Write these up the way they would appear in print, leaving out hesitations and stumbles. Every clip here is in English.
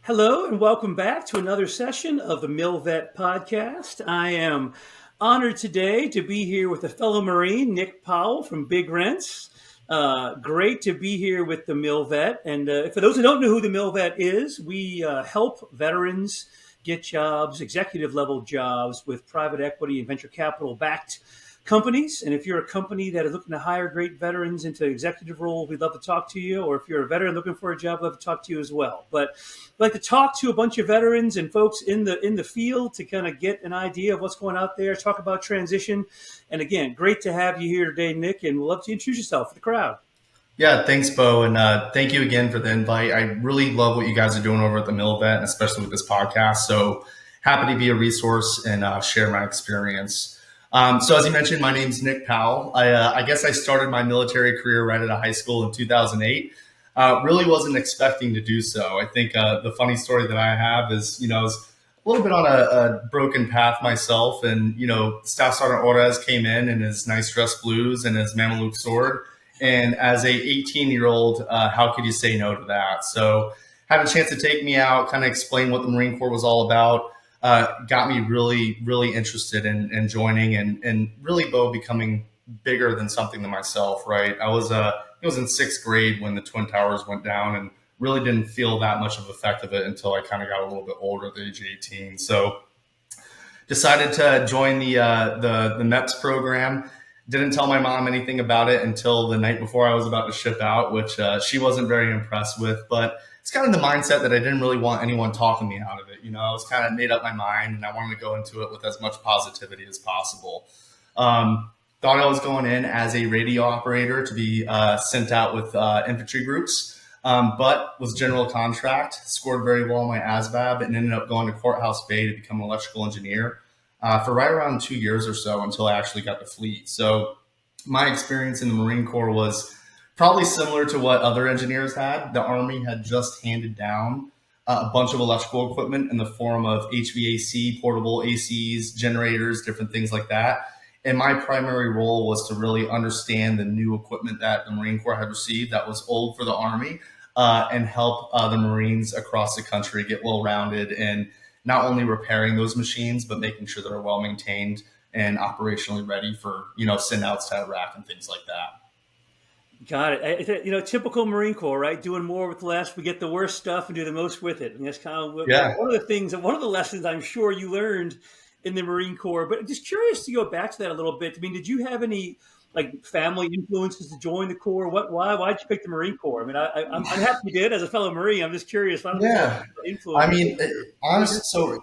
Hello and welcome back to another session of the MilVet podcast. I am honored today to be here with a fellow Marine, Nick Powell from BigRentz. Great to be here with the MilVet. And for those who don't know who the MilVet is, we help veterans get jobs, executive level jobs with private equity and venture capital backed companies. And if you're a company that is looking to hire great veterans into executive roles, we'd love to talk to you. Or if you're a veteran looking for a job, we'd love to talk to you as well. But I'd like to talk to a bunch of veterans and folks in the field to kind of get an idea of what's going out there, talk about transition. And again, great to have you here today, Nick, and we'd love to introduce yourself to the crowd. Yeah, thanks, Bo. And thank you again for the invite. I really love what you guys are doing over at the MilVet, and especially with this podcast. So happy to be a resource and share my experience. So as you mentioned, my name's Nick Powell. I guess I started my military career right out of high school in 2008. Really wasn't expecting to do so. I think the funny story that I have is, I was a little bit on a broken path myself. And, Staff Sergeant Orez came in his nice dress blues and his Mameluke sword. And as a 18-year-old, how could you say no to that? So had a chance to take me out, kind of explain what the Marine Corps was all about. Got me really, really interested in joining and really, Bo, becoming bigger than something than myself, right? I was in sixth grade when the Twin Towers went down and really didn't feel that much of the effect of it until I kind of got a little bit older at the age of 18. So decided to join the MEPS program. Didn't tell my mom anything about it until the night before I was about to ship out, which she wasn't very impressed with. But it's kind of the mindset that I didn't really want anyone talking me out of it. I was kind of made up my mind and I wanted to go into it with as much positivity as possible. Thought I was going in as a radio operator to be sent out with infantry groups, but was general contract, scored very well on my ASVAB, and ended up going to Courthouse Bay to become an electrical engineer for right around 2 years or so until I actually got the fleet. So my experience in the Marine Corps was probably similar to what other engineers had. The Army had just handed down a bunch of electrical equipment in the form of HVAC, portable ACs, generators, different things like that. And my primary role was to really understand the new equipment that the Marine Corps had received that was old for the Army and help the Marines across the country get well-rounded in not only repairing those machines, but making sure they're well-maintained and operationally ready for, send outs to Iraq and things like that. Got it. Typical Marine Corps, right? Doing more with less. We get the worst stuff and do the most with it. And that's kind of one of the lessons I'm sure you learned in the Marine Corps. But I'm just curious to go back to that a little bit. I mean, did you have any family influences to join the Corps? Why'd you pick the Marine Corps? I mean, I'm happy you did as a fellow Marine. I'm just curious. I mean, honestly, so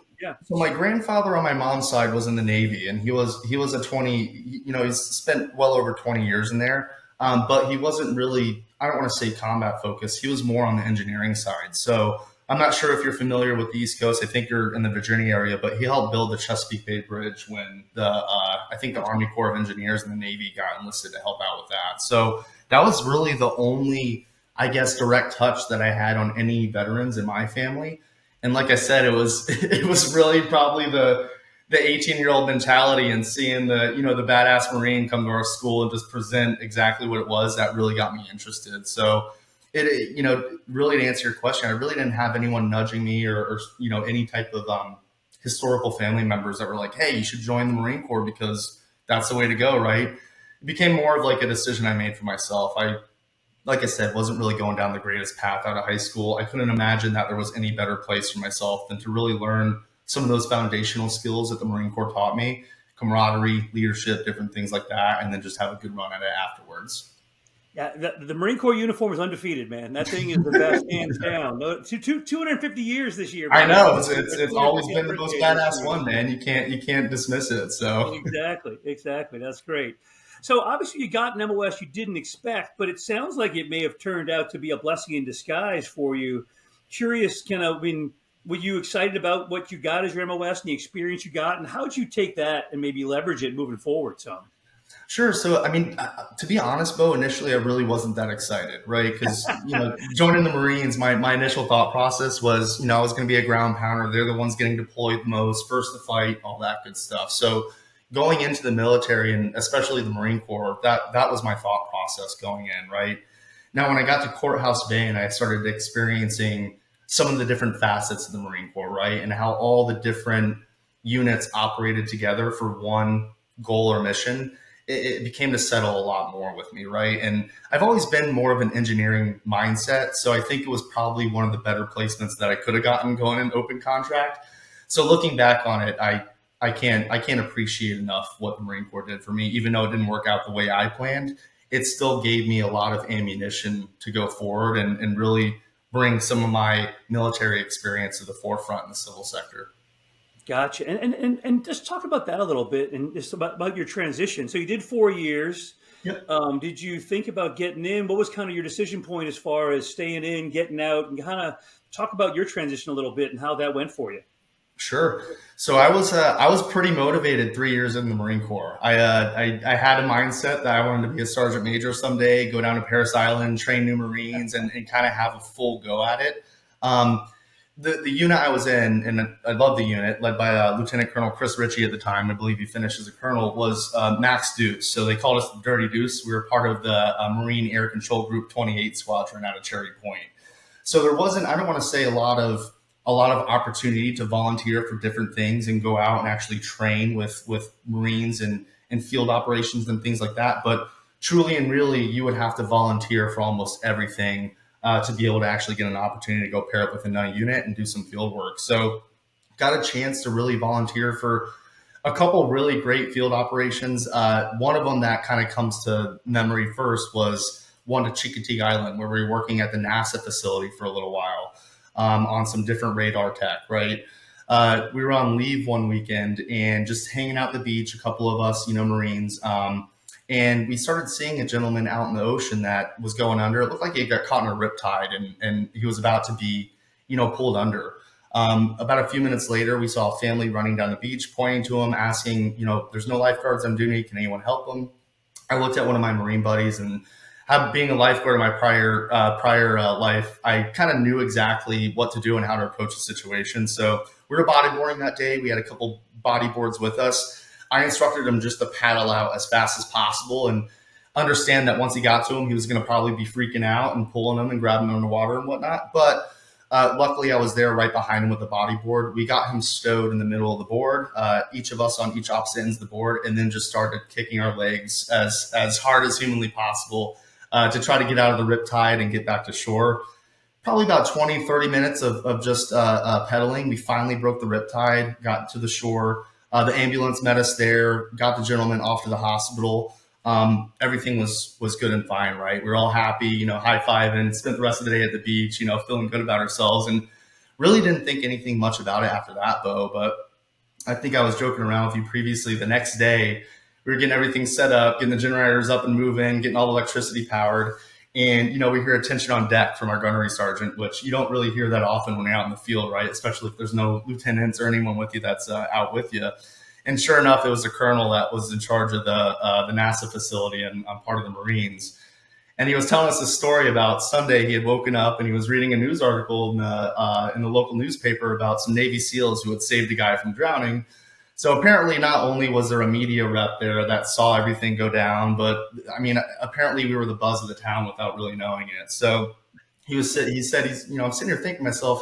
my grandfather on my mom's side was in the Navy, and he was a 20. He's spent well over 20 years in there. But he wasn't really, I don't want to say combat focused. He was more on the engineering side. So I'm not sure if you're familiar with the East Coast. I think you're in the Virginia area, but he helped build the Chesapeake Bay Bridge when I think the Army Corps of Engineers and the Navy got enlisted to help out with that. So that was really the only, I guess, direct touch that I had on any veterans in my family. And like I said, it was really probably the 18-year-old mentality and seeing the badass Marine come to our school and just present exactly what it was that really got me interested. So really to answer your question, I really didn't have anyone nudging me or any type of historical family members that were like, hey, you should join the Marine Corps because that's the way to go, right? It became more of like a decision I made for myself. Like I said, wasn't really going down the greatest path out of high school. I couldn't imagine that there was any better place for myself than to really learn some of those foundational skills that the Marine Corps taught me, camaraderie, leadership, different things like that, and then just have a good run at it afterwards. Yeah, the Marine Corps uniform is undefeated, man. That thing is the best, hands down. 250 years this year. Man. I know it's always been the most badass one, man. You can't dismiss it. So exactly. That's great. So obviously you got an MOS you didn't expect, but it sounds like it may have turned out to be a blessing in disguise for you. Curious, were you excited about what you got as your MOS and the experience you got, and how did you take that and maybe leverage it moving forward some? Sure. So, I mean, to be honest, Bo, initially I really wasn't that excited, right? Because, joining the Marines, my initial thought process was, I was going to be a ground pounder. They're the ones getting deployed the most, first to fight, all that good stuff. So going into the military and especially the Marine Corps, that was my thought process going in, right? Now, when I got to Courthouse Bay and I started experiencing some of the different facets of the Marine Corps, right? And how all the different units operated together for one goal or mission, it became to settle a lot more with me, right? And I've always been more of an engineering mindset. So I think it was probably one of the better placements that I could have gotten going in open contract. So looking back on it, I can't appreciate enough what the Marine Corps did for me, even though it didn't work out the way I planned. It still gave me a lot of ammunition to go forward and really bring some of my military experience to the forefront in the civil sector. Gotcha. And just talk about that a little bit and just about your transition. So you did 4 years. Yep. Did you think about getting in? What was kind of your decision point as far as staying in, getting out, and kind of talk about your transition a little bit and how that went for you? Sure. So I was pretty motivated 3 years in the Marine Corps. I had a mindset that I wanted to be a sergeant major someday, go down to Paris Island, train new Marines, and kind of have a full go at it. Um, the unit I was in, and I love the unit, led by Lieutenant Colonel Chris Ritchie at the time. I believe he finished as a colonel. Was Max Deuce. So they called us the Dirty Deuce. We were part of the Marine Air Control Group 28 Squadron out of Cherry Point. So there wasn't, I don't want to say a lot of opportunity to volunteer for different things and go out and actually train with Marines and field operations and things like that. But truly and really, you would have to volunteer for almost everything to be able to actually get an opportunity to go pair up with another unit and do some field work. So got a chance to really volunteer for a couple really great field operations. One of them that kind of comes to memory first was one to Chicoteague Island, where we were working at the NASA facility for a little while on some different radar tech, right? We were on leave one weekend and just hanging out at the beach, a couple of us, Marines. And we started seeing a gentleman out in the ocean that was going under. It looked like he got caught in a riptide and he was about to be, pulled under. About a few minutes later, we saw a family running down the beach, pointing to him, asking, there's no lifeguards on duty. Can anyone help him? I looked at one of my Marine buddies, and being a lifeguard in my prior life, I kind of knew exactly what to do and how to approach the situation. So we were bodyboarding that day. We had a couple bodyboards with us. I instructed him just to paddle out as fast as possible and understand that once he got to him, he was going to probably be freaking out and pulling him and grabbing him in the water and whatnot. But luckily, I was there right behind him with the bodyboard. We got him stowed in the middle of the board, each of us on each opposite ends of the board, and then just started kicking our legs as hard as humanly possible to try to get out of the riptide and get back to shore. Probably about 20, 30 minutes of just pedaling. We finally broke the riptide, got to the shore. The ambulance met us there, got the gentleman off to the hospital. Everything was good and fine, right? We were all happy, high-fiving, spent the rest of the day at the beach, feeling good about ourselves, and really didn't think anything much about it after that, though. But I think I was joking around with you previously. The next day, we were getting everything set up, getting the generators up and moving, getting all the electricity powered. And, we hear attention on deck from our gunnery sergeant, which you don't really hear that often when you're out in the field, right? Especially if there's no lieutenants or anyone with you that's out with you. And sure enough, it was the colonel that was in charge of the NASA facility and part of the Marines. And he was telling us a story about Sunday. He had woken up and he was reading a news article in the local newspaper about some Navy SEALs who had saved a guy from drowning. So apparently not only was there a media rep there that saw everything go down, but apparently we were the buzz of the town without really knowing it. So he said, I'm sitting here thinking to myself,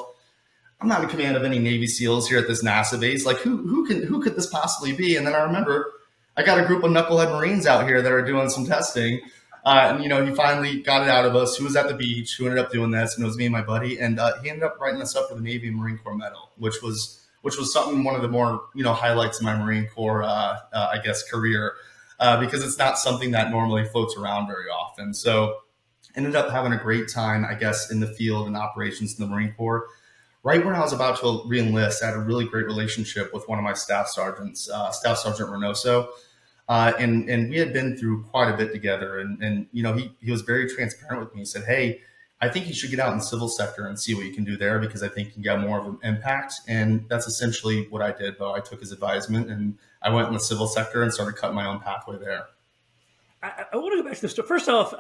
I'm not in command of any Navy SEALs here at this NASA base. Like who could this possibly be? And then I remember I got a group of knucklehead Marines out here that are doing some testing. And he finally got it out of us. Who was at the beach? Who ended up doing this? And it was me and my buddy. And he ended up writing us up for the Navy and Marine Corps Medal, which was something, one of the more, highlights of my Marine Corps, career, because it's not something that normally floats around very often. So ended up having a great time, in the field and operations in the Marine Corps. Right when I was about to re-enlist, I had a really great relationship with one of my staff sergeants, Staff Sergeant Reynoso. And we had been through quite a bit together. And he was very transparent with me. He said, hey, I think you should get out in the civil sector and see what you can do there, because I think you can get more of an impact. And that's essentially what I did, though. I took his advisement and I went in the civil sector and started cutting my own pathway there. I want to go back to this. First off,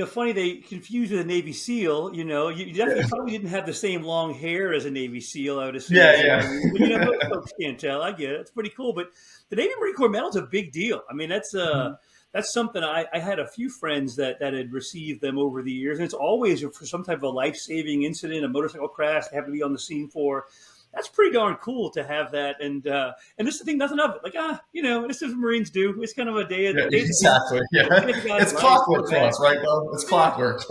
funny they confused you with a Navy SEAL. You definitely probably didn't have the same long hair as a Navy SEAL, I would assume. Yeah. But, most folks can't tell. I get it. It's pretty cool. But the Navy Marine Corps Medal is a big deal. That's that's something I had a few friends that had received them over the years, and it's always for some type of a life-saving incident, a motorcycle crash they have to be on the scene for. That's pretty darn cool to have that, and this is the thing, nothing of it. Like this is what Marines do. It's kind of a day Yeah, day exactly. Yeah, of the guy's it's life. Go clockwork for back, us, right, Bo? It's yeah, clockwork.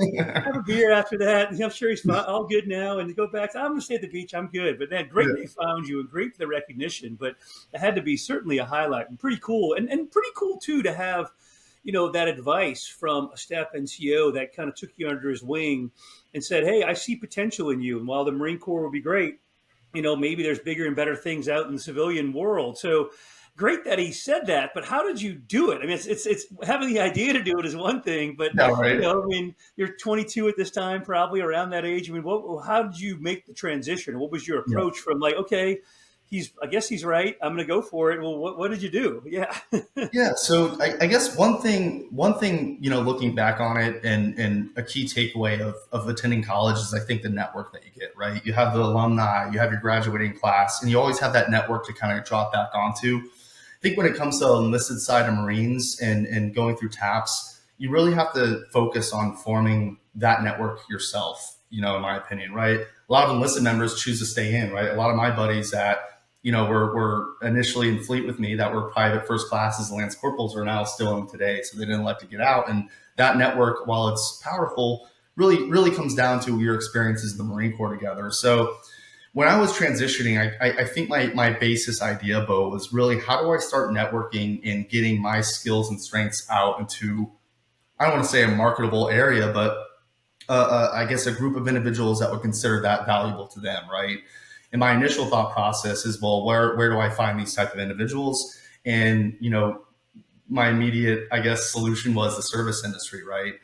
have a beer after that. I'm sure he's all good now, and to go back. I'm gonna stay at the beach. I'm good. But man, great Yeah. they found you, and great for the recognition. But it had to be certainly a highlight, and pretty cool, and pretty cool too to have that advice from a staff NCO that kind of took you under his wing and said, "Hey, I see potential in you, and while the Marine Corps would be great, maybe there's bigger and better things out in the civilian world." So great that he said that, but how did you do it? I mean, it's having the idea to do it is one thing, but No, right? I mean, you're 22 at this time, probably around that age. I mean, how did you make the transition? What was your Yeah. approach from like, okay, I guess he's right, I'm going to go for it. Well, what did you do? Yeah. Yeah. So I guess one thing, looking back on it, and a key takeaway of attending college is I think the network that you get, right? You have the alumni, you have your graduating class, and you always have that network to kind of drop back onto. I think when it comes to the enlisted side of Marines and going through TAPS, you really have to focus on forming that network yourself, in my opinion, right? A lot of enlisted members choose to stay in, right? A lot of my buddies that, were initially in fleet with me that were private first classes, Lance Corporals, are now still in today. So they didn't like to get out. And that network, while it's powerful, really comes down to your experiences in the Marine Corps together. So when I was transitioning, I think my basis idea, Bo, was really how do I start networking and getting my skills and strengths out into, I don't want to say a marketable area, but I guess a group of individuals that would consider that valuable to them, right? And my initial thought process is, well, where do I find these type of individuals? And, my immediate, I guess, solution was the service industry, right?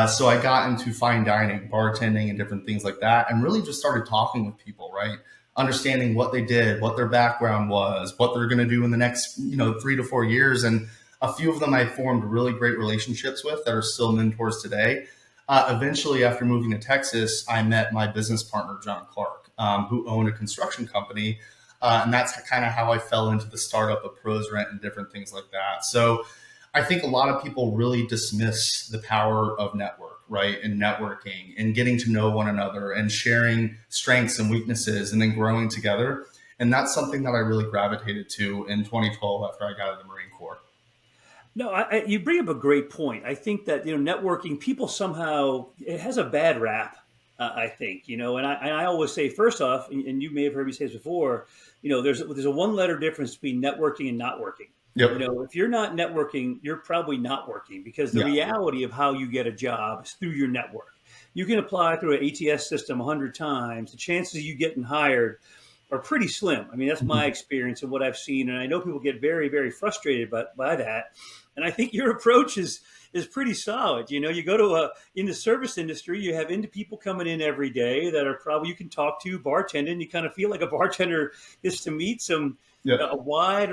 So I got into fine dining, bartending, and different things like that, and really just started talking with people, right? Understanding what they did, what their background was, what they're going to do in the next, 3 to 4 years. And a few of them I formed really great relationships with that are still mentors today. Eventually, after moving to Texas, I met my business partner, John Clark, who owned a construction company. And that's kind of how I fell into the startup of ProsRent and different things like that. So I think a lot of people really dismiss the power of network, right? And networking and getting to know one another and sharing strengths and weaknesses and then growing together. And that's something that I really gravitated to in 2012 after I got out of the Marine Corps. No, you bring up a great point. I think that networking, people somehow it has a bad rap. I think and I always say first off, and you may have heard me say this before. There's a one letter difference between networking and not working. Yep. If you're not networking, you're probably not working because the Yeah. reality of how you get a job is through your network. You can apply through an ATS system 100 times. The chances of you getting hired are pretty slim. I mean, that's my experience and what I've seen, and I know people get very, very frustrated by that. And I think your approach is pretty solid. You go to in the service industry, you have people coming in every day that are probably you can talk to, bartending. You kind of feel like a bartender is to meet a wide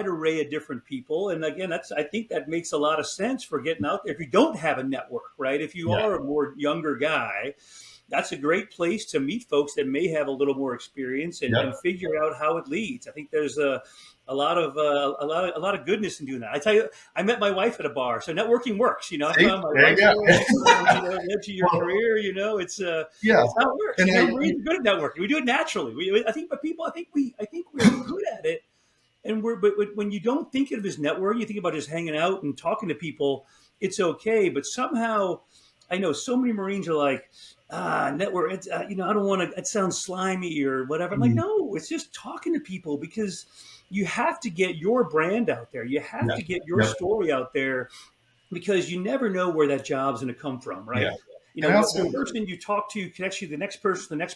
array of different people. And again, I think that makes a lot of sense for getting out there. If you don't have a network, right? If you are a more younger guy, that's a great place to meet folks that may have a little more experience and figure out how it leads. I think there's a lot of goodness in doing that. I tell you, I met my wife at a bar, so networking works. I found my wife led to your career. It's how it works. We're good at networking. We do it naturally. I think we're good at it. And but when you don't think of it as networking, you think about just hanging out and talking to people. It's okay, but somehow I know so many Marines are like, network. It's, I don't want to. It sounds slimy or whatever. I'm like, no, it's just talking to people because you have to get your brand out there. You have to get your story out there because you never know where that job's going to come from, right? The person you talk to connects you to the next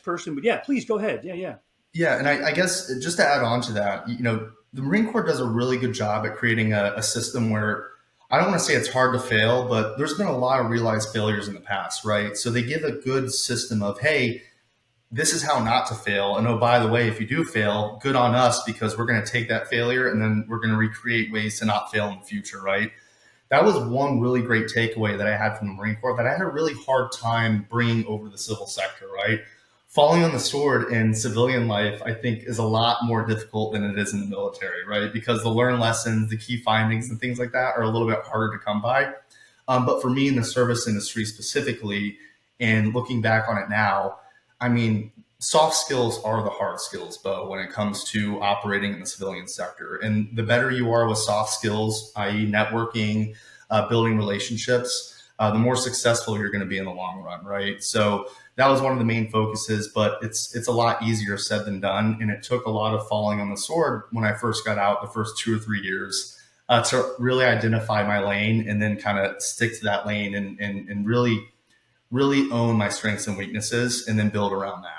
person. But yeah, please go ahead. Yeah. Yeah, and I guess just to add on to that, the Marine Corps does a really good job at creating a system where I don't want to say it's hard to fail, but there's been a lot of realized failures in the past, right? So they give a good system of, hey, this is how not to fail. And oh, by the way, if you do fail, good on us because we're going to take that failure and then we're going to recreate ways to not fail in the future, right? That was one really great takeaway that I had from the Marine Corps that I had a really hard time bringing over the civil sector, right? falling on the sword in civilian life, I think, is a lot more difficult than it is in the military, right? Because the learned lessons, the key findings, and things like that are a little bit harder to come by. But for me in the service industry specifically, and looking back on it now, I mean, soft skills are the hard skills, Bo, when it comes to operating in the civilian sector. And the better you are with soft skills, i.e., networking, building relationships, the more successful you're going to be in the long run, right? So that was one of the main focuses, but it's a lot easier said than done. And it took a lot of falling on the sword when I first got out the first 2 or 3 years to really identify my lane and then kind of stick to that lane and really own my strengths and weaknesses and then build around that.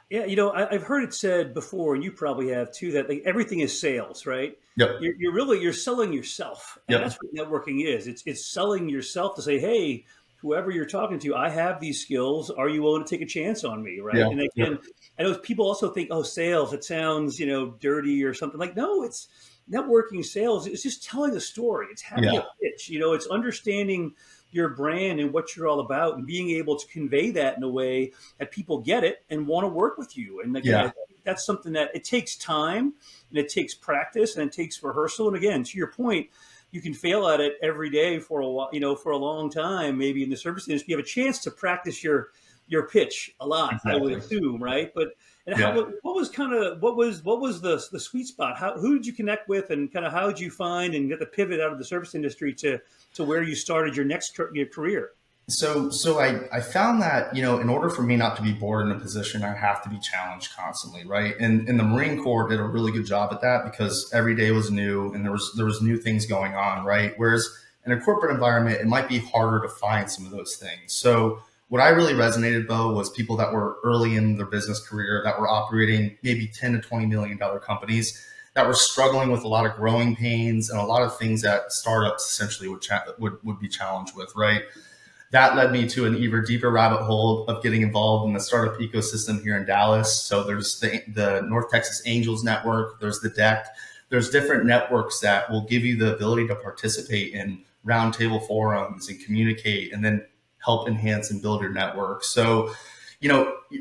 Yeah, I've heard it said before, and you probably have too, that like everything is sales, right? Yep. You're selling yourself, and Yep. that's what networking is. It's selling yourself to say, hey, whoever you're talking to, I have these skills. Are you willing to take a chance on me, right? Yeah. And Yep. again, I know people also think, oh, sales, it sounds dirty or something. Like, no, it's networking sales. It's just telling a story. It's having Yeah. a pitch. It's understanding your brand and what you're all about and being able to convey that in a way that people get it and want to work with you. And again, I Yeah. think that's something that it takes time and it takes practice and it takes rehearsal. And again, to your point, you can fail at it every day for a while, for a long time. Maybe in the service industry, you have a chance to practice your pitch a lot, I would Exactly. assume, right? But and Yeah. what was the sweet spot? Who did you connect with, and kind of how did you find and get the pivot out of the service industry to where you started your career? So I found that, in order for me not to be bored in a position, I have to be challenged constantly, right? And the Marine Corps did a really good job at that because every day was new and there was new things going on, right? Whereas in a corporate environment, it might be harder to find some of those things. So what I really resonated, Bo, was people that were early in their business career that were operating maybe 10 to $20 million companies that were struggling with a lot of growing pains and a lot of things that startups essentially would be challenged with, right? That led me to an even deeper rabbit hole of getting involved in the startup ecosystem here in Dallas. So there's the North Texas Angels Network, there's the DEC, there's different networks that will give you the ability to participate in roundtable forums and communicate and then help enhance and build your network. So,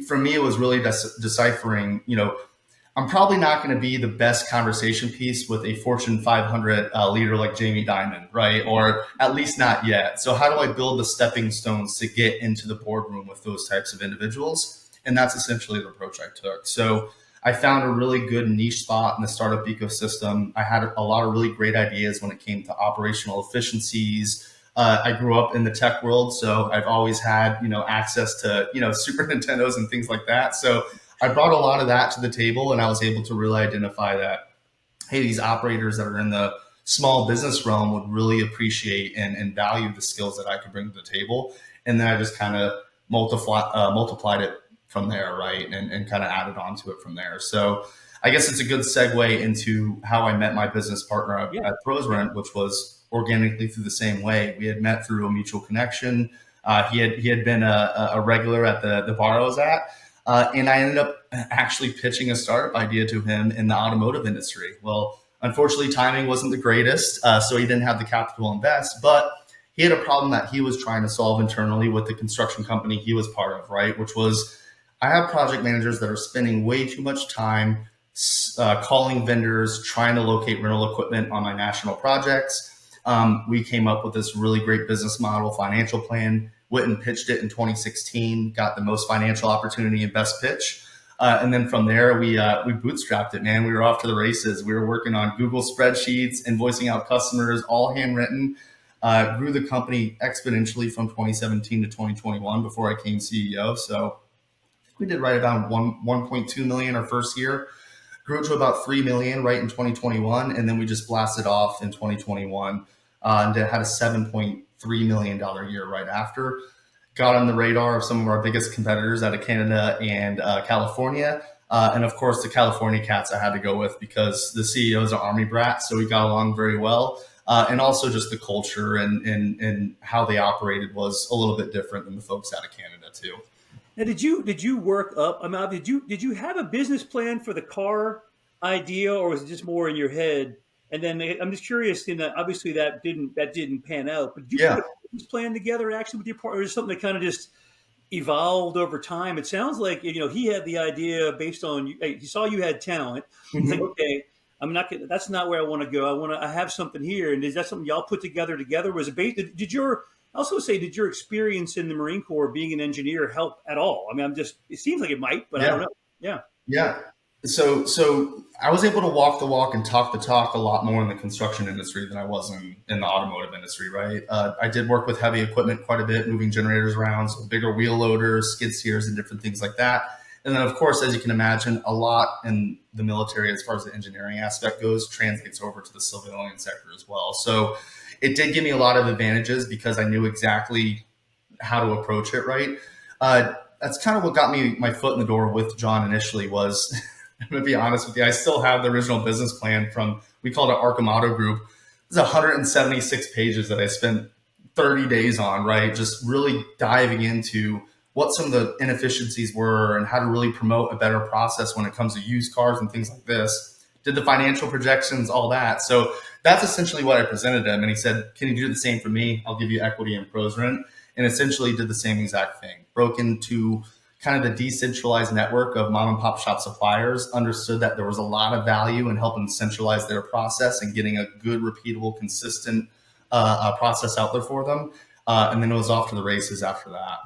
for me, it was really deciphering, I'm probably not going to be the best conversation piece with a Fortune 500 leader like Jamie Dimon, right? Or at least not yet. So how do I build the stepping stones to get into the boardroom with those types of individuals? And that's essentially the approach I took. So I found a really good niche spot in the startup ecosystem. I had a lot of really great ideas when it came to operational efficiencies. I grew up in the tech world, so I've always had, access to, Super Nintendos and things like that. So I brought a lot of that to the table, and I was able to really identify that, hey, these operators that are in the small business realm would really appreciate and value the skills that I could bring to the table. And then I just kind of multiplied it from there, right? And kind of added on to it from there. So I guess it's a good segue into how I met my business partner Yeah. at ProsRent, which was organically through the same way. We had met through a mutual connection. He had been a regular at the bar I was at. And I ended up actually pitching a startup idea to him in the automotive industry. Well, unfortunately, timing wasn't the greatest, so he didn't have the capital to invest. But he had a problem that he was trying to solve internally with the construction company he was part of, right? Which was, I have project managers that are spending way too much time calling vendors, trying to locate rental equipment on my national projects. We came up with this really great business model, financial plan. Went and pitched it in 2016, got the most financial opportunity and best pitch. And then from there, we bootstrapped it, man. We were off to the races. We were working on Google spreadsheets, invoicing out customers, all handwritten. Grew the company exponentially from 2017 to 2021 before I became CEO. So we did right about 1.2 million our first year. Grew to about 3 million right in 2021. And then we just blasted off in 2021 and had a $7.3 million year right after. Got on the radar of some of our biggest competitors out of Canada and California. And of course, the California cats I had to go with because the CEO is an Army brat. So we got along very well. And also just the culture and how they operated was a little bit different than the folks out of Canada too. Now, did you work up? I mean, did you have a business plan for the car idea, or was it just more in your head? And then I'm just curious. Obviously that didn't pan out. But did you put Yeah. a business plan together actually with your partner, or is it something that kind of just evolved over time. It sounds like he had the idea based on he saw you had talent. He's like, Mhm. okay, I'm not gonna, that's not where I want to go. I have something here. And is that something y'all put together? Was it based? Did your I also say, did your experience in the Marine Corps being an engineer help at all? I mean, it seems like it might, but I don't Yeah. know. Yeah. Yeah. So I was able to walk the walk and talk the talk a lot more in the construction industry than I was in the automotive industry, right? I did work with heavy equipment quite a bit, moving generators around, so bigger wheel loaders, skid steers, and different things like that. And then, of course, as you can imagine, a lot in the military, as far as the engineering aspect goes, translates over to the civilian sector as well. So it did give me a lot of advantages because I knew exactly how to approach it, right? That's kind of what got me my foot in the door with John initially was, I'm going to be honest with you, I still have the original business plan from, we called it Arkham Auto Group. It's 176 pages that I spent 30 days on, right? Just really diving into what some of the inefficiencies were and how to really promote a better process when it comes to used cars and things like this. Did the financial projections, all that. So that's essentially what I presented him. And he said, can you do the same for me? I'll give you equity in ProsRent. And essentially did the same exact thing. Broke into kind of the decentralized network of mom and pop shop suppliers, understood that there was a lot of value in helping centralize their process and getting a good, repeatable, consistent process out there for them. And then it was off to the races after that.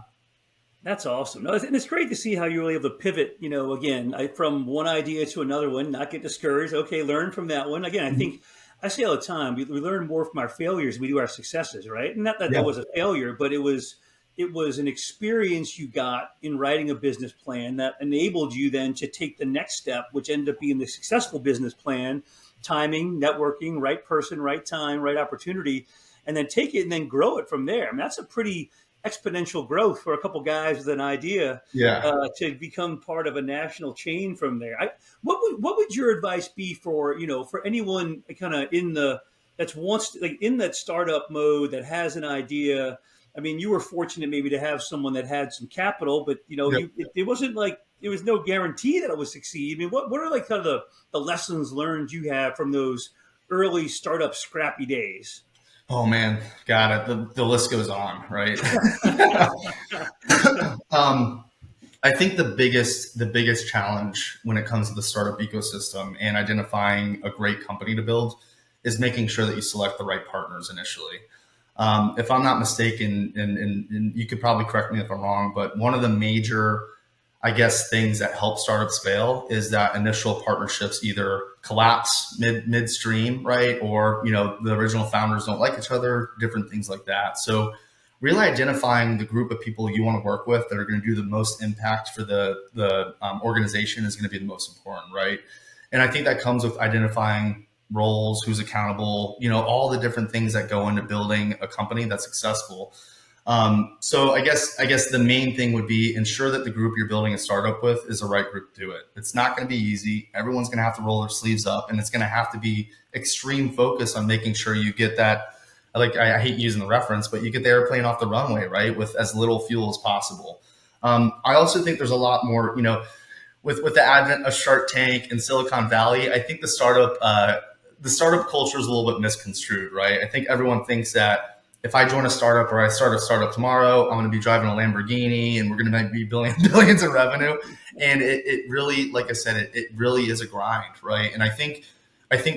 That's awesome. No, and it's great to see how you were able to pivot, again, from one idea to another one, not get discouraged. Okay, learn from that one. Again, I think I say all the time, we learn more from our failures than we do our successes, right? And not that Yeah. that was a failure, but it was an experience you got in writing a business plan that enabled you then to take the next step, which ended up being the successful business plan, timing, networking, right person, right time, right opportunity, and then take it and then grow it from there. I mean, that's a pretty exponential growth for a couple guys with an idea Yeah. to become part of a national chain from there. What would your advice be for for anyone kind of in the that's wants to, like in that startup mode that has an idea? I mean, you were fortunate maybe to have someone that had some capital, but Yep. it wasn't like there was no guarantee that it would succeed. I mean, what are like kind of the lessons learned you have from those early startup scrappy days? Oh man, got it. The list goes on, right? um, I think the biggest challenge when it comes to the startup ecosystem and identifying a great company to build is making sure that you select the right partners initially. If I'm not mistaken, and you could probably correct me if I'm wrong, but one of the major, I guess, things that help startups fail is that initial partnerships either collapse midstream, right? Or, the original founders don't like each other, different things like that. So really identifying the group of people you want to work with that are going to do the most impact for the organization is going to be the most important, right? And I think that comes with identifying roles, who's accountable, all the different things that go into building a company that's successful. So I guess the main thing would be ensure that the group you're building a startup with is the right group to do it. It's not going to be easy. Everyone's going to have to roll their sleeves up, and it's going to have to be extreme focus on making sure you get that. Like I hate using the reference, but you get the airplane off the runway, right, with as little fuel as possible. I also think there's a lot more, with the advent of Shark Tank and Silicon Valley. I think the startup culture is a little bit misconstrued, right? I think everyone thinks that if I join a startup or I start a startup tomorrow, I'm going to be driving a Lamborghini and we're going to be billions in revenue. And it really, like I said, it really is a grind, right? And I think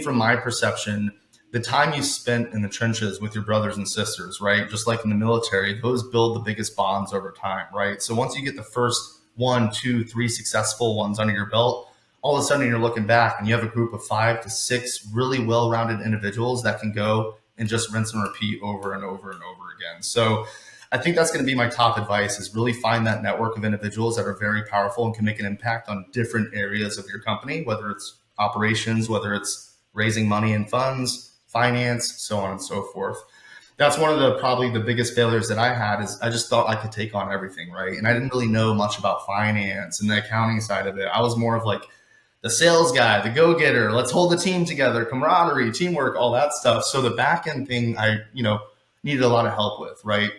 from my perception, the time you spent in the trenches with your brothers and sisters, right? Just like in the military, those build the biggest bonds over time, right? So once you get the first one, two, three successful ones under your belt, all of a sudden you're looking back and you have a group of 5 to 6 really well-rounded individuals that can go and just rinse and repeat over and over and over again. So I think that's going to be my top advice is really find that network of individuals that are very powerful and can make an impact on different areas of your company, whether it's operations, whether it's raising money and funds, finance, so on and so forth. That's one of the probably the biggest failures that I had is I just thought I could take on everything, right? And I didn't really know much about finance and the accounting side of it. I was more of like the sales guy, the go-getter, let's hold the team together, camaraderie, teamwork, all that stuff. So the back end thing I, needed a lot of help with, right?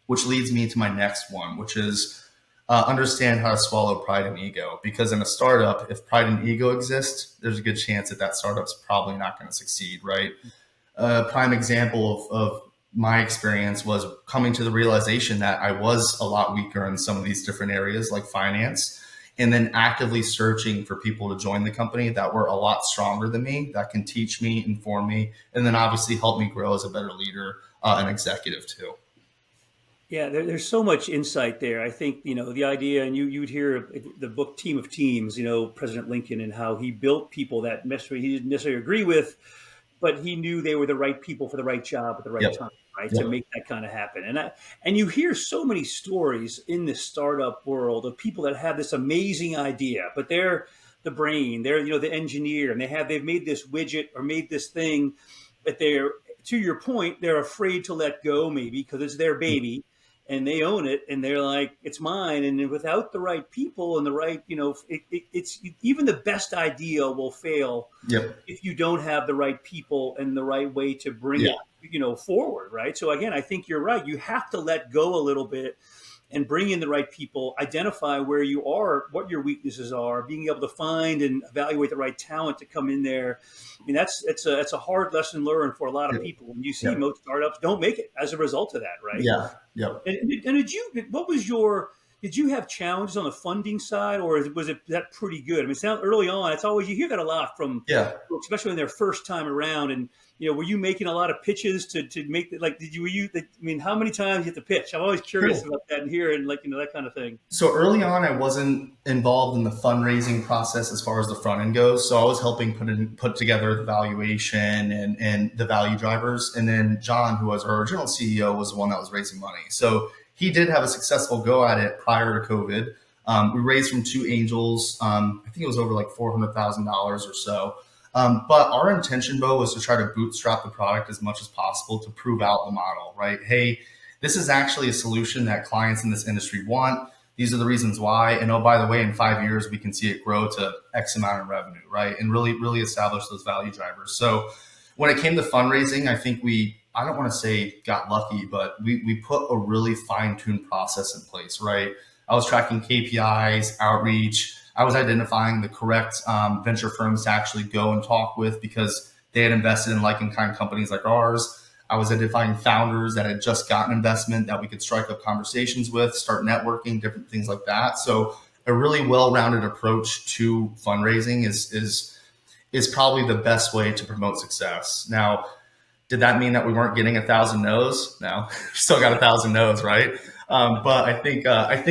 Which leads me to my next one, which is understand how to swallow pride and ego. Because in a startup, if pride and ego exist, there's a good chance that startup's probably not going to succeed, right? A prime example of my experience was coming to the realization that I was a lot weaker in some of these different areas like finance, and then actively searching for people to join the company that were a lot stronger than me, that can teach me, inform me, and then obviously help me grow as a better leader and executive too. Yeah, there's so much insight there. I think, the idea, and you'd hear the book Team of Teams, President Lincoln, and how he built people that necessarily he didn't necessarily agree with, but he knew they were the right people for the right job at the right Yep. time, right, to Yep. make that kind of happen. And you hear so many stories in this startup world of people that have this amazing idea, but they're the brain, they're the engineer, and they've made this widget or made this thing, but they're, to your point, they're afraid to let go, maybe because it's their baby and they own it and they're like, it's mine. And without the right people and the right, it's even the best idea will fail Yep. if you don't have the right people and the right way to bring Yeah. it, forward. Right. So again, I think you're right. You have to let go a little bit and bring in the right people, identify where you are, what your weaknesses are, being able to find and evaluate the right talent to come in there. I mean, it's a hard lesson learned for a lot of Yep. people. And you see Yep. most startups don't make it as a result of that, right? Yeah. Yep. And did you have challenges on the funding side, or was it that pretty good? I mean, it sounds early on. It's always, you hear that a lot from Yeah. folks, especially when they're first time around. And were you making a lot of pitches to make like? I mean, how many times you have to pitch? I'm always curious about that and hearing that kind of thing. So early on, I wasn't involved in the fundraising process as far as the front end goes. So I was helping put together the valuation and the value drivers. And then John, who was our original CEO, was the one that was raising money. So he did have a successful go at it prior to COVID. We raised from two angels. I think it was over like $400,000 or so. But our intention, Bo, was to try to bootstrap the product as much as possible to prove out the model, right? Hey, this is actually a solution that clients in this industry want. These are the reasons why. And oh, by the way, in 5 years, we can see it grow to X amount of revenue, right? And really, really establish those value drivers. So when it came to fundraising, I think I don't want to say got lucky, but we put a really fine-tuned process in place, right? I was tracking KPIs, outreach. I was identifying the correct venture firms to actually go and talk with because they had invested in like-in-kind companies like ours. I was identifying founders that had just gotten investment that we could strike up conversations with, start networking, different things like that. So a really well-rounded approach to fundraising is probably the best way to promote success. Now, did that mean that we weren't getting 1,000 no's? No, still got 1,000 no's, right? But I think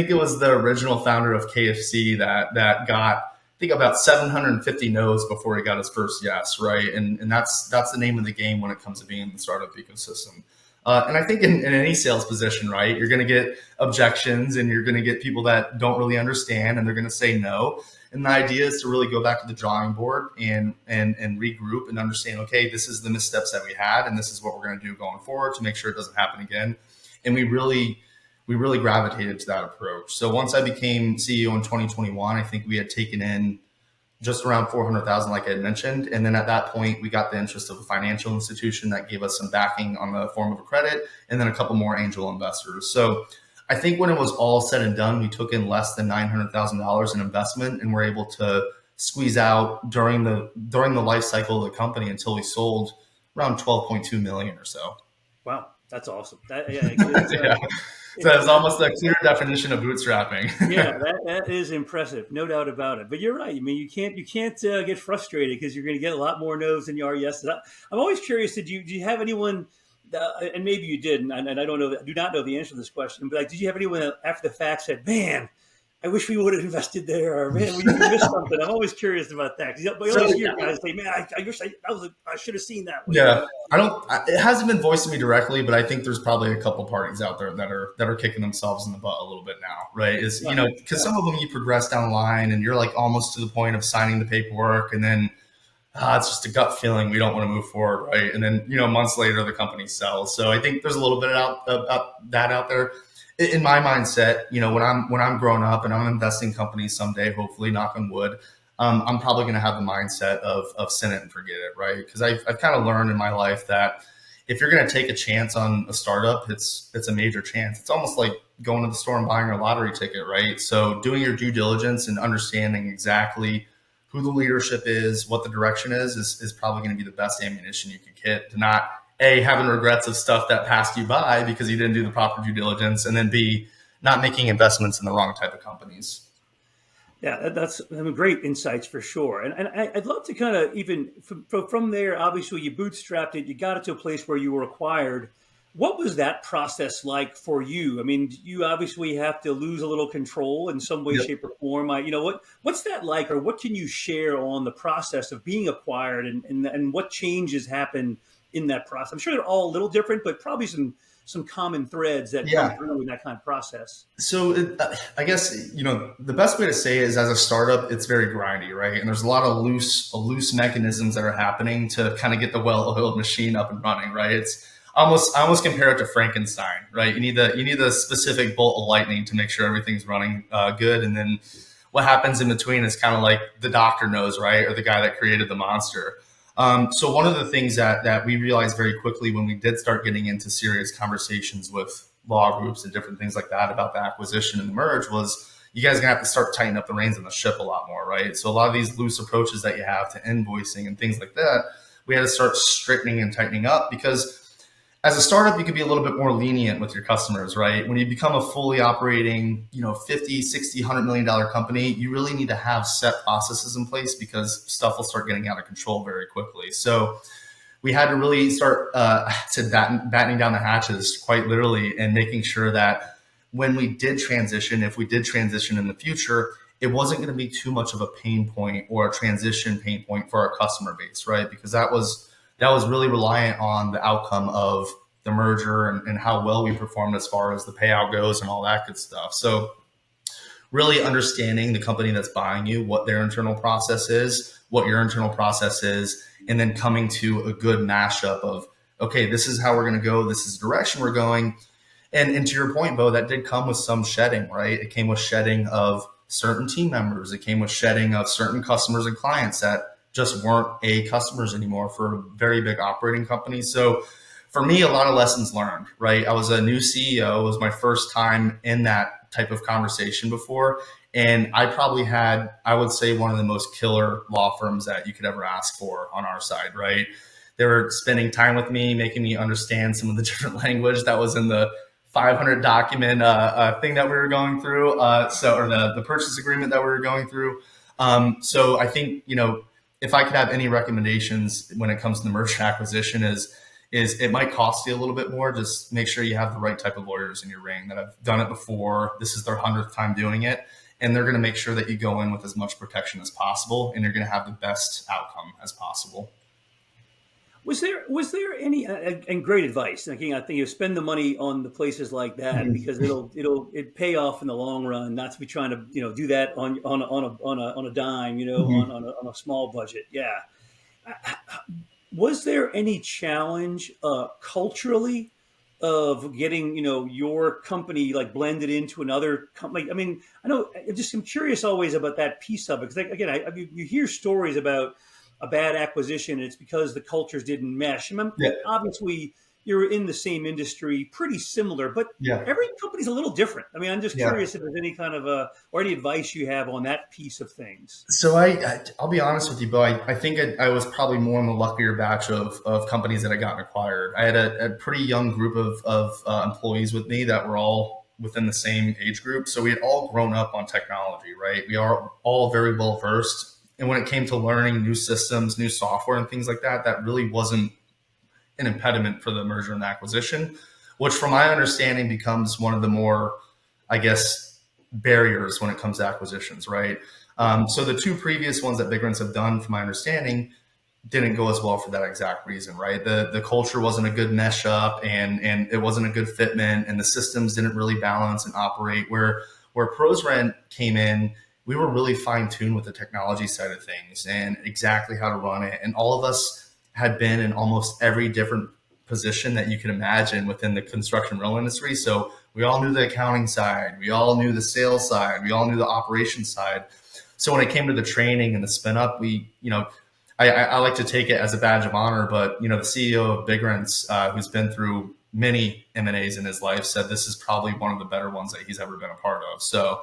it was the original founder of KFC that got, I think, about 750 no's before he got his first yes, right? And that's the name of the game when it comes to being in the startup ecosystem. And I think in any sales position, right, you're going to get objections and you're going to get people that don't really understand and they're going to say no. And the idea is to really go back to the drawing board and regroup and understand, okay, this is the missteps that we had and this is what we're going to do going forward to make sure it doesn't happen again. And we really gravitated to that approach. So once I became CEO in 2021, I think we had taken in just around 400,000, like I had mentioned. And then at that point, we got the interest of a financial institution that gave us some backing on the form of a credit, and then a couple more angel investors. So I think when it was all said and done, we took in less than $900,000 in investment, and were able to squeeze out during the life cycle of the company until we sold around 12.2 million or so. Wow, that's awesome. Yeah. So it's almost a clear definition of bootstrapping. Yeah, that is impressive, no doubt about it. But you're right. I mean, you can't get frustrated because you're going to get a lot more no's than you are yeses. I'm always curious. Do you have anyone? And maybe you did, and I don't know. Do not know the answer to this question. But did you have anyone that after the fact said, "Man, I wish we would have invested there," or "Man, we missed something"? I'm always curious about that because you always hear guys say, "Man, I wish I should have seen that one." Yeah, it hasn't been voiced to me directly, but I think there's probably a couple parties out there that are kicking themselves in the butt a little bit now, right? Because some of them you progress down the line and you're like almost to the point of signing the paperwork, and then it's just a gut feeling we don't want to move forward, right? And then months later the company sells. So I think there's a little bit about that out there. In my mindset, when I'm growing up and I'm investing in companies someday, hopefully, knock on wood, I'm probably going to have the mindset of send it and forget it, right? Because I've kind of learned in my life that if you're going to take a chance on a startup, it's a major chance. It's almost like going to the store and buying a lottery ticket, right? So doing your due diligence and understanding exactly who the leadership is, what the direction is probably going to be the best ammunition you could get to not A, having regrets of stuff that passed you by because you didn't do the proper due diligence, and then B, not making investments in the wrong type of companies. Yeah, that's great insights for sure. And I'd love to kind of even from there, obviously you bootstrapped it, you got it to a place where you were acquired. What was that process like for you? I mean, you obviously have to lose a little control in some way, Yep. shape, or form. What's that like, or what can you share on the process of being acquired, and what changes happen in that process? I'm sure they're all a little different, but probably some common threads that come Yeah. through in that kind of process. So I guess, the best way to say it is, as a startup, it's very grindy, right? And there's a lot of loose mechanisms that are happening to kind of get the well-oiled machine up and running, right? I almost compare it to Frankenstein, right? You need the specific bolt of lightning to make sure everything's running good, and then what happens in between is kind of like the doctor knows, right? Or the guy that created the monster. So one of the things that we realized very quickly when we did start getting into serious conversations with law groups and different things like that about the acquisition and the merge was, you guys are gonna have to start tightening up the reins on the ship a lot more, right? So a lot of these loose approaches that you have to invoicing and things like that, we had to start straightening and tightening up, because as a startup, you could be a little bit more lenient with your customers, right? When you become a fully operating, 50, 60, $100 million company, you really need to have set processes in place, because stuff will start getting out of control very quickly. So we had to really start battening down the hatches, quite literally, and making sure that when we did transition, if we did transition in the future, it wasn't going to be too much of a pain point or a transition pain point for our customer base, right? Because that was really reliant on the outcome of the merger and how well we performed as far as the payout goes and all that good stuff. So really understanding the company that's buying you, what their internal process is, what your internal process is, and then coming to a good mashup of, okay, this is how we're going to go. This is the direction we're going. And to your point, Bo, that did come with some shedding, right? It came with shedding of certain team members. It came with shedding of certain customers and clients that just weren't customers anymore for a very big operating company. So for me, a lot of lessons learned, right? I was a new CEO. It was my first time in that type of conversation before. And I probably had, I would say, one of the most killer law firms that you could ever ask for on our side, right? They were spending time with me, making me understand some of the different language that was in the 500 document thing that we were going through, or the purchase agreement that we were going through. So I think, if I could have any recommendations when it comes to the merger acquisition, is it might cost you a little bit more. Just make sure you have the right type of lawyers in your ring that have done it before. This is their 100th time doing it. And they're going to make sure that you go in with as much protection as possible, and you're going to have the best outcome as possible. Was there any and great advice? Again, I think you spend the money on the places like that because it'll pay off in the long run. Not to be trying to do that on a dime, on a small budget. Yeah. Was there any challenge culturally of getting your company like blended into another company? I mean, I'm curious always about that piece of it, because again, you hear stories about a bad acquisition, and it's because the cultures didn't mesh. Yeah. Obviously, you're in the same industry, pretty similar, but Yeah. every company's a little different. I mean, I'm just Yeah. curious if there's any kind of or any advice you have on that piece of things. So I'll be honest with you, Bo. I think I was probably more in the luckier batch of companies that I got acquired. I had a pretty young group of employees with me that were all within the same age group. So we had all grown up on technology, right? We are all very well versed. And when it came to learning new systems, new software, and things like that, that really wasn't an impediment for the merger and acquisition, which, from my understanding, becomes one of the more, I guess, barriers when it comes to acquisitions, right? So the two previous ones that BigRentz have done, from my understanding, didn't go as well for that exact reason, right? The culture wasn't a good mesh up, and it wasn't a good fitment, and the systems didn't really balance and operate. Where ProsRent came in, we were really fine-tuned with the technology side of things and exactly how to run it. And all of us had been in almost every different position that you can imagine within the construction rental industry. So we all knew the accounting side, we all knew the sales side, we all knew the operations side. So when it came to the training and the spin up, I like to take it as a badge of honor, but the CEO of BigRentz, who's been through many M&As in his life, said this is probably one of the better ones that he's ever been a part of. So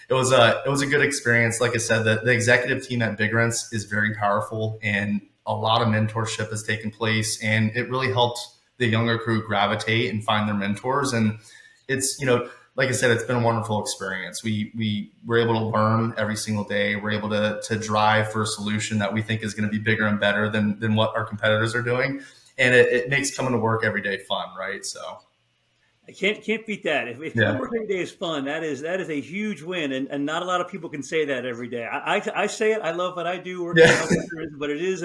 it was a good experience. Like I said, the executive team at BigRentz is very powerful, and a lot of mentorship has taken place, and it really helped the younger crew gravitate and find their mentors. And it's, like I said, it's been a wonderful experience. We were able to learn every single day. We're able to drive for a solution that we think is going to be bigger and better than what our competitors are doing. And it makes coming to work every day fun, right? So I can't beat that. If coming yeah, to work every day is fun, that is a huge win, and not a lot of people can say that every day. I say it. I love what I do, working yeah, out, but it is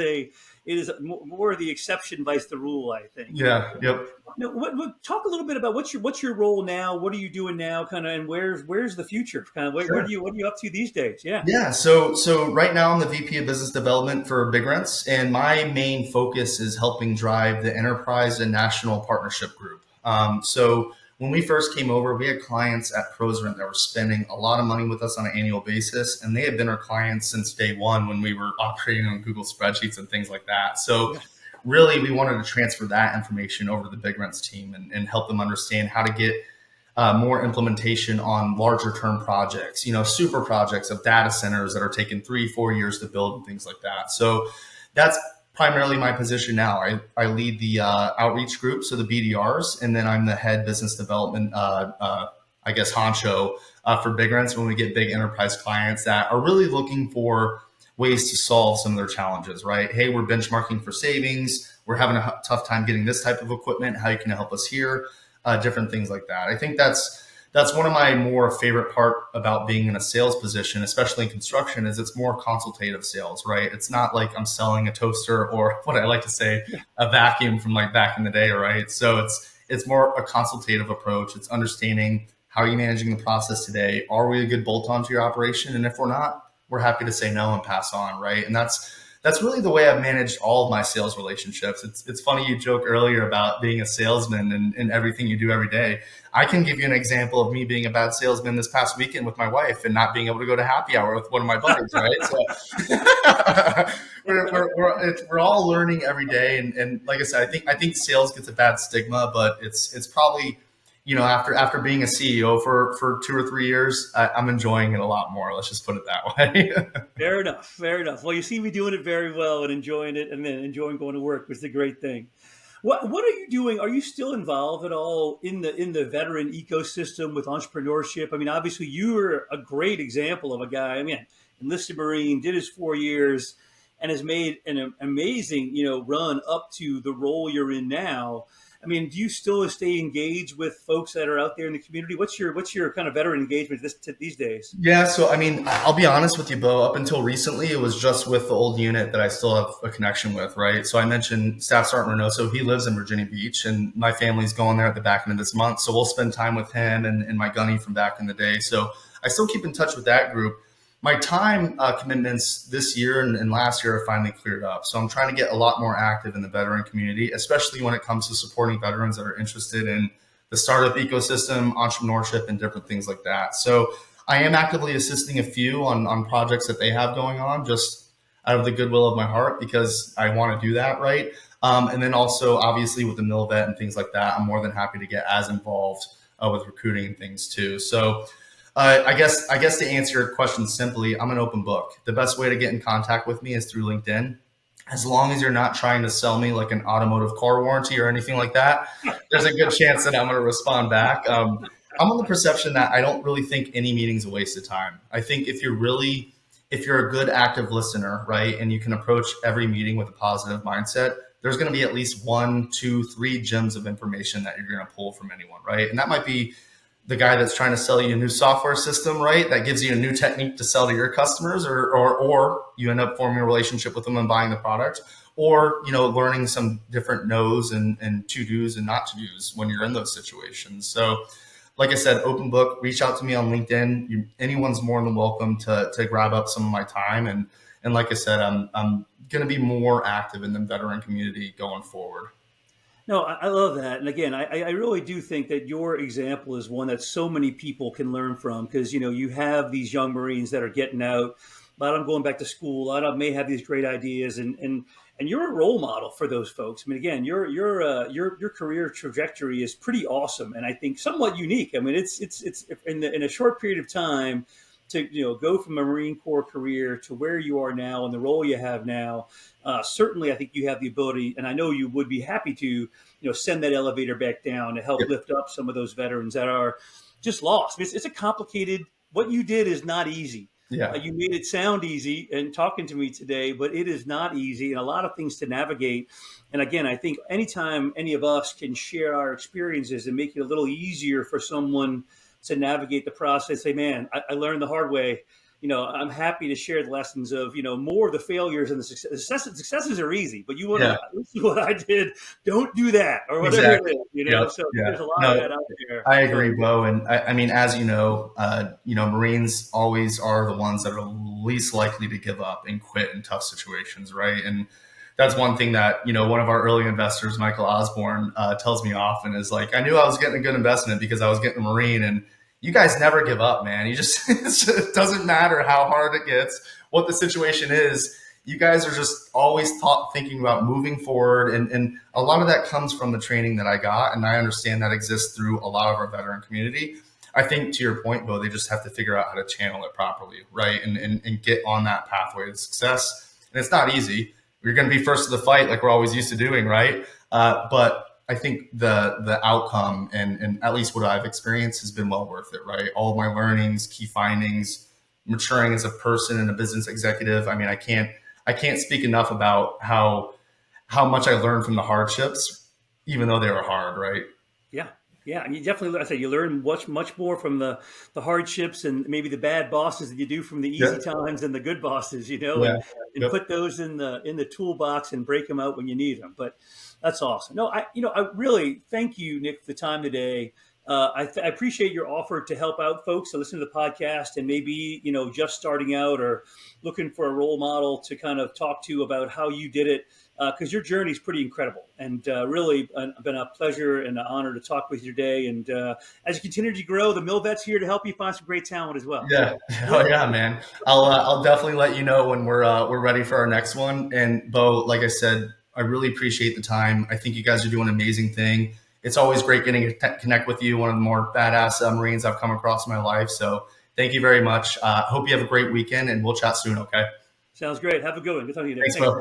more the exception vice the rule, I think. yeah, yep. No, talk a little bit about what's your role now? What are you doing now? Kind of, and where's the future? Kind of, where Sure. do you what are you up to these days? Yeah. Yeah, so right now I'm the VP of Business Development for BigRentz, and my main focus is helping drive the enterprise and national partnership group. So when we first came over, we had clients at ProsRent that were spending a lot of money with us on an annual basis, and they had been our clients since day one when we were operating on Google spreadsheets and things like that. So Yeah. really, we wanted to transfer that information over to the BigRentz team and help them understand how to get more implementation on larger term projects, super projects of data centers that are taking 3-4 years to build and things like that. So that's primarily my position now. I lead the outreach group, so the BDRs, and then I'm the head business development, honcho for BigRentz when we get big enterprise clients that are really looking for ways to solve some of their challenges, right? Hey, we're benchmarking for savings. We're having a tough time getting this type of equipment. How you can help us here? Different things like that. I think that's one of my more favorite part about being in a sales position, especially in construction, is it's more consultative sales, right? It's not like I'm selling a toaster or what I like to say, a vacuum from like back in the day, right? So it's more a consultative approach. It's understanding how are you managing the process today? Are we a good bolt on to your operation? And if we're not, we're happy to say no and pass on, right? And that's really the way I've managed all of my sales relationships. It's funny you joke earlier about being a salesman and everything you do every day. I can give you an example of me being a bad salesman this past weekend with my wife and not being able to go to happy hour with one of my buddies, right? So we're all learning every day. And like I said, I think sales gets a bad stigma, but it's probably, after being a CEO for 2 or 3 years, I'm enjoying it a lot more. Let's just put it that way. Fair enough. Fair enough. Well, you see me doing it very well and enjoying it, and then enjoying going to work, was the great thing. What are you doing? Are you still involved at all in the veteran ecosystem with entrepreneurship? I mean, obviously, you're a great example of a guy. I mean, enlisted Marine, did his 4 years, and has made an amazing run up to the role you're in now. I mean, do you still stay engaged with folks that are out there in the community? What's your kind of veteran engagement these days? Yeah, so I mean, I'll be honest with you, Bo. Up until recently, it was just with the old unit that I still have a connection with, right? So I mentioned Staff Sergeant Reynoso. He lives in Virginia Beach, and my family's going there at the back end of this month. So we'll spend time with him and my gunny from back in the day. So I still keep in touch with that group. My time commitments this year and last year are finally cleared up. So I'm trying to get a lot more active in the veteran community, especially when it comes to supporting veterans that are interested in the startup ecosystem, entrepreneurship, and different things like that. So I am actively assisting a few on projects that they have going on, just out of the goodwill of my heart, because I want to do that, right? And then also, obviously, with the MilVet and things like that, I'm more than happy to get as involved with recruiting and things too. So I guess to answer your question simply, I'm an open book. The best way to get in contact with me is through LinkedIn. As long as you're not trying to sell me like an automotive car warranty or anything like that, there's a good chance that I'm going to respond back. I'm on the perception that I don't really think any meeting's a waste of time. I think if you're a good active listener, right, and you can approach every meeting with a positive mindset, there's going to be at least 1, 2, 3 gems of information that you're going to pull from anyone, right? And that might be the guy that's trying to sell you a new software system, right? That gives you a new technique to sell to your customers, or you end up forming a relationship with them and buying the product, or, learning some different no's and to-dos and not to-dos when you're in those situations. So like I said, open book, reach out to me on LinkedIn. Anyone's more than welcome to grab up some of my time. And like I said, I'm going to be more active in the veteran community going forward. No, I love that. And again, I really do think that your example is one that so many people can learn from, because, you have these young Marines that are getting out, a lot of them going back to school, a lot of them may have these great ideas, and you're a role model for those folks. I mean, again, your career trajectory is pretty awesome, and I think somewhat unique. I mean, it's in a short period of time to go from a Marine Corps career to where you are now and the role you have now. Certainly, I think you have the ability, and I know you would be happy to send that elevator back down to help Yep. lift up some of those veterans that are just lost. It's a complicated. What you did is not easy. Yeah. You made it sound easy in talking to me today, but it is not easy and a lot of things to navigate. And again, I think anytime any of us can share our experiences and make it a little easier for someone to navigate the process, say, man, I learned the hard way. I'm happy to share the lessons of, more of the failures and the successes are easy, but you want Yeah. to, this is what I did. Don't do that or whatever Exactly. it is, Yep. So Yeah. there's a lot of No, that out there. I So, agree, Bo. And I mean, as Marines always are the ones that are least likely to give up and quit in tough situations, right? And that's one thing that, one of our early investors, Michael Osborne, tells me often is like, I knew I was getting a good investment because I was getting a Marine, and you guys never give up, man. You just, it doesn't matter how hard it gets, what the situation is. You guys are just always thinking about moving forward. And a lot of that comes from the training that I got. And I understand that exists through a lot of our veteran community. I think to your point, Bo, they just have to figure out how to channel it properly, right? And get on that pathway to success. And it's not easy. You're going to be first to the fight like we're always used to doing, right? But I think the outcome and at least what I've experienced has been well worth it, right? All of my learnings, key findings, maturing as a person and a business executive. I mean, I can't speak enough about how much I learned from the hardships, even though they were hard, right? yeah. Yeah, and you definitely, I say, you learn much more from the hardships and maybe the bad bosses than you do from the easy Yeah. times and the good bosses, Yeah. and Yep. put those in the toolbox and break them out when you need them. But that's awesome. No, I really thank you, Nick, for the time today. I appreciate your offer to help out folks to listen to the podcast and maybe just starting out or looking for a role model to kind of talk to about how you did it, because your journey is pretty incredible and really been a pleasure and an honor to talk with you today. And as you continue to grow, the MilVet's here to help you find some great talent as well. Yeah. So Oh yeah, man. I'll definitely let you know when we're ready for our next one. And Bo, like I said, I really appreciate the time. I think you guys are doing an amazing thing. It's always great getting to connect with you, one of the more badass Marines I've come across in my life. So thank you very much. Hope you have a great weekend, and we'll chat soon. Okay. sounds great. Have a good one. Good talking to you, Nick. Thanks, Thanks. Bo.